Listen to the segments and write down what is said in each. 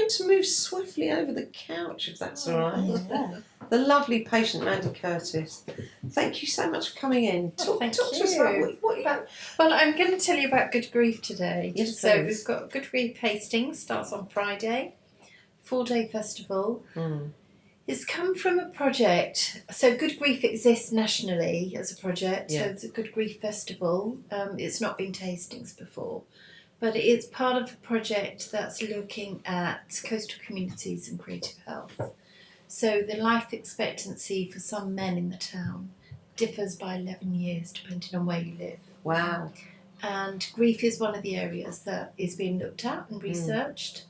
going to move swiftly over the couch, if that's all right. Yeah. The lovely patient Mandy Curtis. Thank you so much for coming in. Talk to us about what you... Well, I'm going to tell you about Good Grief today. Yes, so please. we've got Good Grief Hastings, starts on Friday, 4-day festival. It's come from a project. So Good Grief exists nationally as a project. Yeah. So it's a Good Grief Festival. It's not been to Hastings before, but it's part of a project that's looking at coastal communities and creative health. So the life expectancy for some men in the town differs by 11 years depending on where you live. Wow. And grief is one of the areas that is being looked at and researched.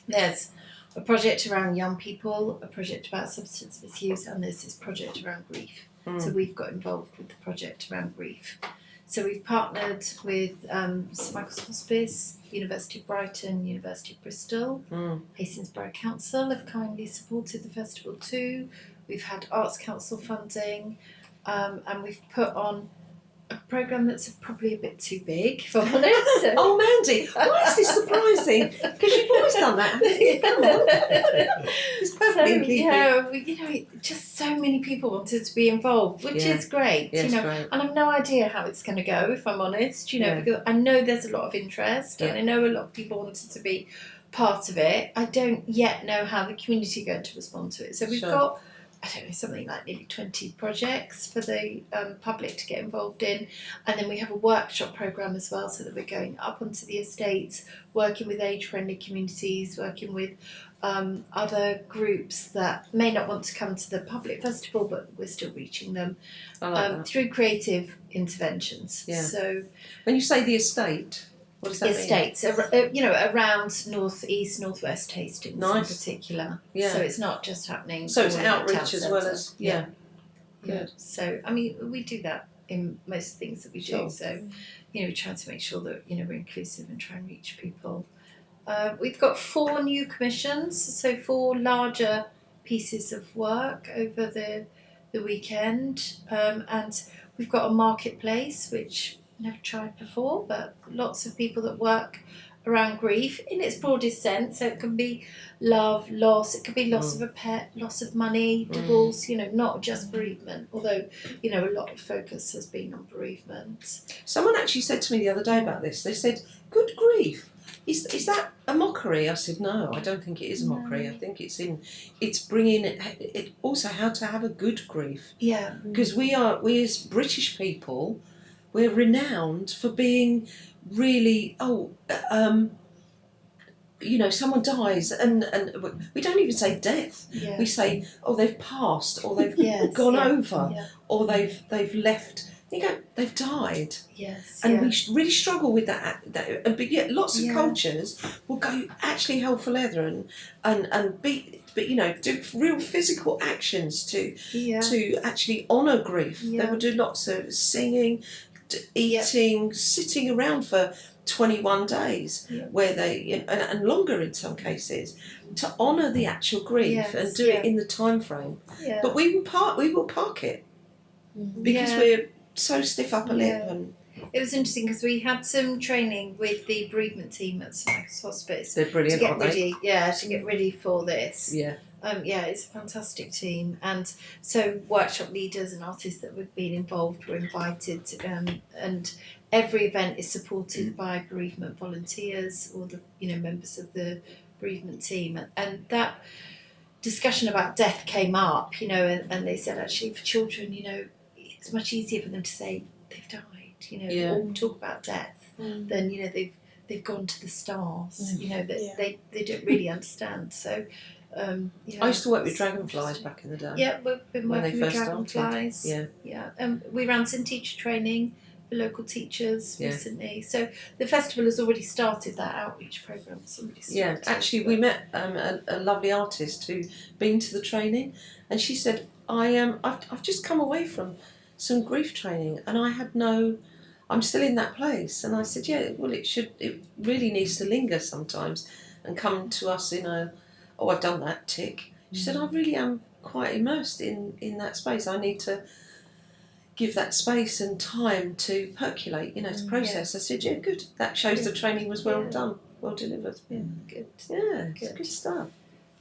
There's a project around young people, a project about substance misuse, and there's this project around grief. So we've got involved with the project around grief. So we've partnered with St Michael's Hospice, University of Brighton, University of Bristol, Hastings Borough Council have kindly supported the festival too. We've had Arts Council funding, and we've put on a programme that's probably a bit too big, if I'm honest. So. Oh, Mandy, why is this surprising? Because you've always done that. It's perfectly in keeping. Yeah, just so many people wanted to be involved, which is great. Yes, great. And I've no idea how it's going to go, if I'm honest. Because I know there's a lot of interest, and I know a lot of people wanted to be part of it. I don't yet know how the community are going to respond to it. So we've got, I don't know, something like nearly 20 projects for the public to get involved in. And then we have a workshop programme as well, so that we're going up onto the estates, working with age-friendly communities, working with other groups that may not want to come to the public festival, but we're still reaching them through creative interventions. Yeah. So when you say the estate, what does that mean? Estates, around northeast, northwest Hastings in particular. Yeah. So it's not just happening. So it's outreach as well as Good. So I mean, we do that in most things that we do. So we try to make sure that we're inclusive and try and reach people. We've got 4 new commissions, so 4 larger pieces of work over the weekend, and we've got a marketplace which never tried before, but lots of people that work around grief in its broadest sense. So it can be love, loss, it could be loss of a pet, loss of money, divorce, not just bereavement, although, a lot of focus has been on bereavement. Someone actually said to me the other day about this, they said, good grief, is that a mockery? I said, no, I don't think it is a mockery. I think it's bringing it also how to have a good grief. Yeah. Because we as British people, we're renowned for being really, someone dies and we don't even say death. Yeah. We say, they've passed, or they've gone over, or they've left. You go, they've died. Yes. And we really struggle with that. But yet lots of cultures will go actually hell for leather and be, but do real physical actions to actually honour grief. Yeah. They will do lots of singing, eating, sitting around for 21 days, where they and longer in some cases, to honour the actual grief and do it in the time frame. Yeah. But we will park it because we're so stiff upper lip. And it was interesting because we had some training with the bereavement team at St Michael's Hospice. They're brilliant, to get ready for this. Yeah. It's a fantastic team, and so workshop leaders and artists that have been involved were invited, and every event is supported by bereavement volunteers or the members of the bereavement team, and that discussion about death came up, and they said actually for children, it's much easier for them to say they've died, or talk about death than they've gone to the stars, that they don't really understand. So. I used to work with dragonflies back in the day. Yeah, we've been working with dragonflies. We ran some teacher training for local teachers recently. So the festival has already started that outreach programme. Actually, we met a lovely artist who'd been to the training, and she said, I've just come away from some grief training, and I'm still in that place. And I said, it really needs to linger sometimes and come to us in a, I've done that, tick. She said, I really am quite immersed in that space. I need to give that space and time to percolate, to process. I said, good. That shows the training was well done. well delivered. Yeah, Good. Yeah, it's good stuff.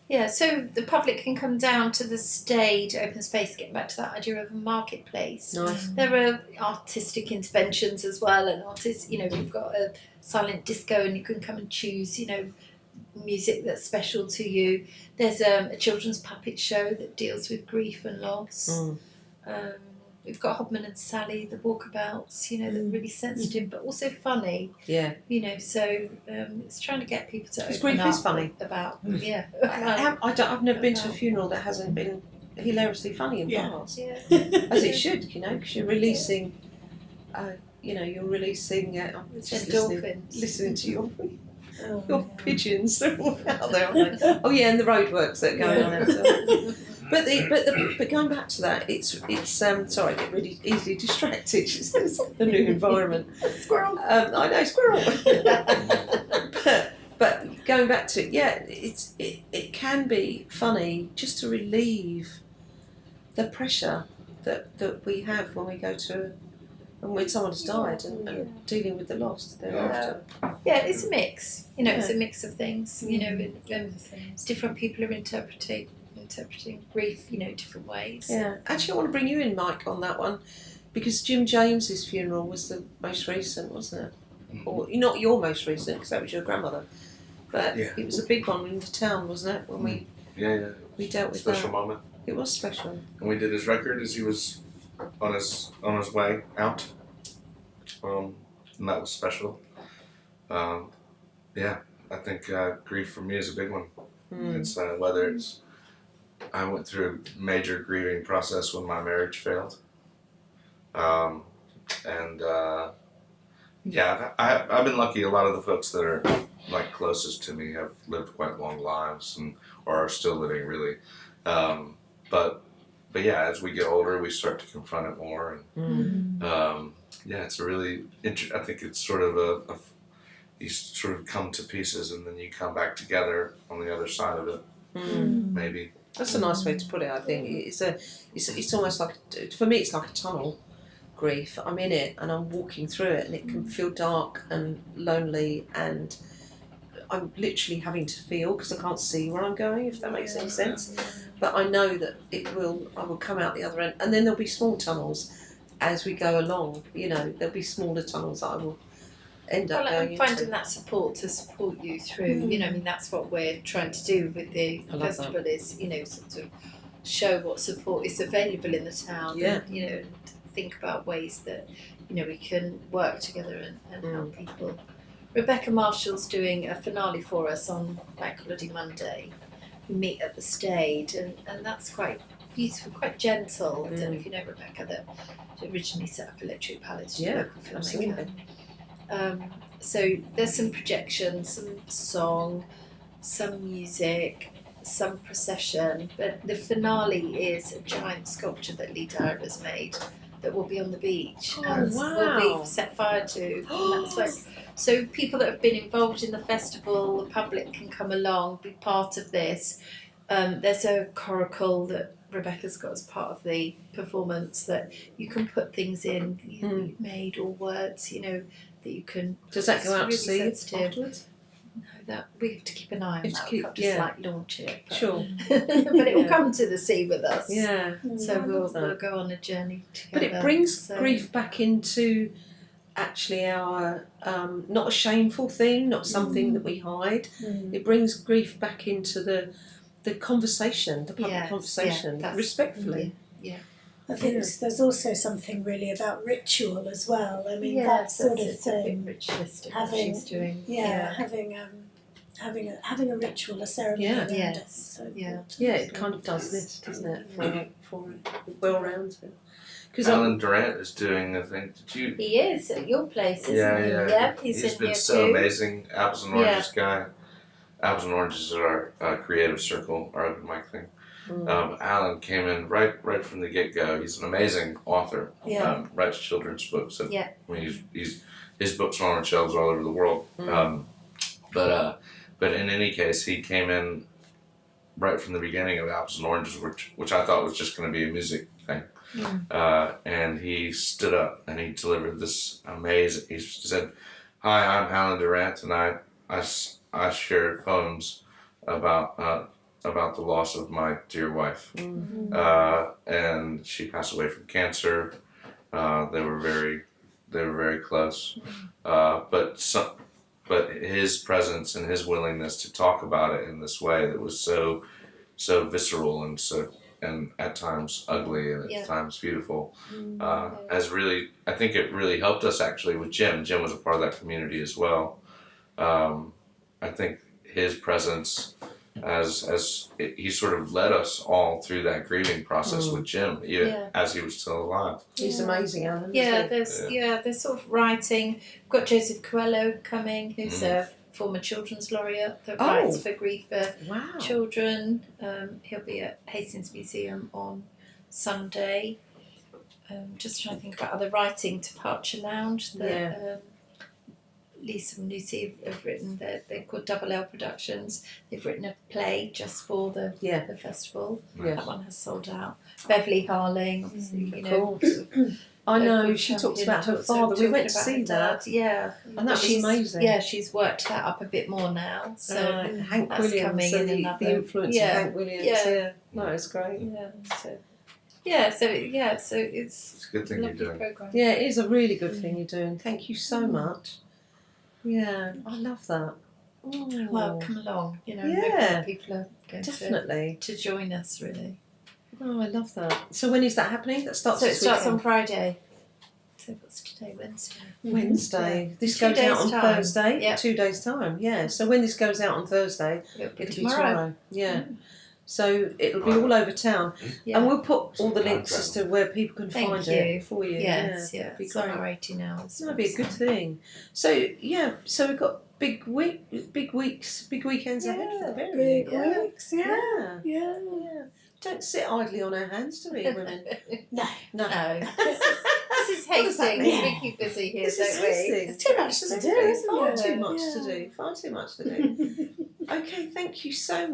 Yeah, so the public can come down to the stage, open space, getting back to that idea of a marketplace. Nice. There are artistic interventions as well, and artists, we've got a silent disco and you can come and choose, music that's special to you. There's a children's puppet show that deals with grief and loss. We've got Hobman and Sally, the walkabouts, that are really sensitive but also funny. Yeah. So it's trying to get people to open grief up is funny. About, I've never been to a funeral that hasn't been hilariously funny in parts. Yeah. As it should, because you're releasing, you're releasing just endorphins. listening to your pigeons. They're all out there, aren't they? Oh yeah, and the roadworks that are going on outside. But going back to that, it's sorry, I get really easily distracted. It's the new environment. Squirrel. I know, squirrel. but going back to it, it can be funny just to relieve the pressure that we have when we go to and when someone has died and dealing with the loss thereafter. Yeah, it's a mix. It's a mix of things. Different people are interpreting grief, different ways. Yeah, actually, I want to bring you in, Mike, on that one, because Jim James's funeral was the most recent, wasn't it? Or not your most recent, because that was your grandmother, but it was a big one in the town, wasn't it? When we dealt with special that. moment. It was special. And we did his record as he was on his way out, and that was special. I think grief for me is a big one. It's whether it's I went through a major grieving process when my marriage failed. I've been lucky. A lot of the folks that are like closest to me have lived quite long lives or are still living, really. But as we get older, we start to confront it more. And it's a really I think it's sort of you sort of come to pieces and then you come back together on the other side of it. Maybe. That's a nice way to put it. I think it's almost like, for me, it's like a tunnel. Grief. I'm in it and I'm walking through it, and it can feel dark and lonely, and I'm literally having to feel because I can't see where I'm going. If that makes any sense, but I know that I will come out the other end, and then there'll be small tunnels as we go along. There'll be smaller tunnels that I will end up going and finding into. that support to support you through. That's what we're trying to do with the festival is, sort of show what support is available in the town. Yeah. And, think about ways that, we can work together and help people. Rebecca Marshall's doing a finale for us on Bank Holiday Monday. We meet at the Stade, and that's quite beautiful, quite gentle. I don't know if you know Rebecca, that originally set up Electric Palace, local filmmaker. So there's some projections, some song, some music, some procession, but the finale is a giant sculpture that Lee Dyer has made that will be on the beach and will be set fire to. And that's so people that have been involved in the festival, the public can come along, be part of this. There's a coracle that Rebecca's got as part of the performance that you can put things in you've made, or words, that you can. Does that go out really to sea afterwards? No, that we have to keep an eye on that. We can't just launch it. But, Sure. but it will come to the sea with us. Yeah. So we'll go on a journey together. But it brings grief back into actually our not a shameful thing, not something that we hide. It brings grief back into the conversation, the public conversation, respectfully. Yeah. I think there's also something really about ritual as well. I mean, that sort of thing. Ritualistic. Having, she's doing. Having a ritual, a ceremony around it. So it kind of does this, doesn't it? For well-rounded. Alan Durant is doing, I think. Did you? He is at your place, isn't he? Yeah. He's been here so too. amazing. Apples and Oranges guy. Apples and Oranges is our creative circle, our open mic thing. Alan came in right from the get-go. He's an amazing author. Writes children's books. I mean, his books are on shelves all over the world. But in any case, he came in right from the beginning of Apples and Oranges, which I thought was just going to be a music thing. And he stood up and he delivered this amazing. He said, "Hi, I'm Alan Durant, and I shared poems about the loss of my dear wife, and she passed away from cancer. They were very close, but his presence and his willingness to talk about it in this way that was so visceral and at times ugly and at times beautiful has really, I think it really helped us actually with Jim. Jim was a part of that community as well. I think his presence he sort of led us all through that grieving process with Jim, as he was still alive. He's amazing, Alan. There's sort of writing. We've got Joseph Coelho coming, who's a former children's laureate that writes for grief for children. He'll be at Hastings Museum on Sunday. Just trying to think about other writing. Departure Lounge that Lisa and Lucy have written. They're called Double L Productions. They've written a play just for the festival. That one has sold out. Beverly Harling, obviously, I know, she talks about her father. We went to see that. Yeah. And that was amazing. Yeah, she's worked that up a bit more now. So Hank Williams, coming in the influence of Hank Williams. Yeah. No, it's great. So it's a good thing you're doing. Program. Yeah, it is a really good thing you're doing. Thank you so much. Yeah, I love that. Oh. Well, come along. People are going to join us, really. Oh, I love that. So when is that happening? That starts. So it starts on Friday. So what's today? Wednesday. Wednesday. Yeah. This goes out on Thursday. Yep. 2 days time. Yeah. So when this goes out on Thursday, it'll be tomorrow. Yeah. So it'll be all over town, and we'll put all the links as to where people can find it for you. Yes, it's on our 18 hours. That'd be a good thing. So we've got big weeks, big weekends ahead for the berry. Big weeks, yeah. Don't sit idly on our hands, do we, women? No. This is Hastings. We keep busy here, don't we? It's too much to do, isn't it? Far too much to do. Okay, thank you so much.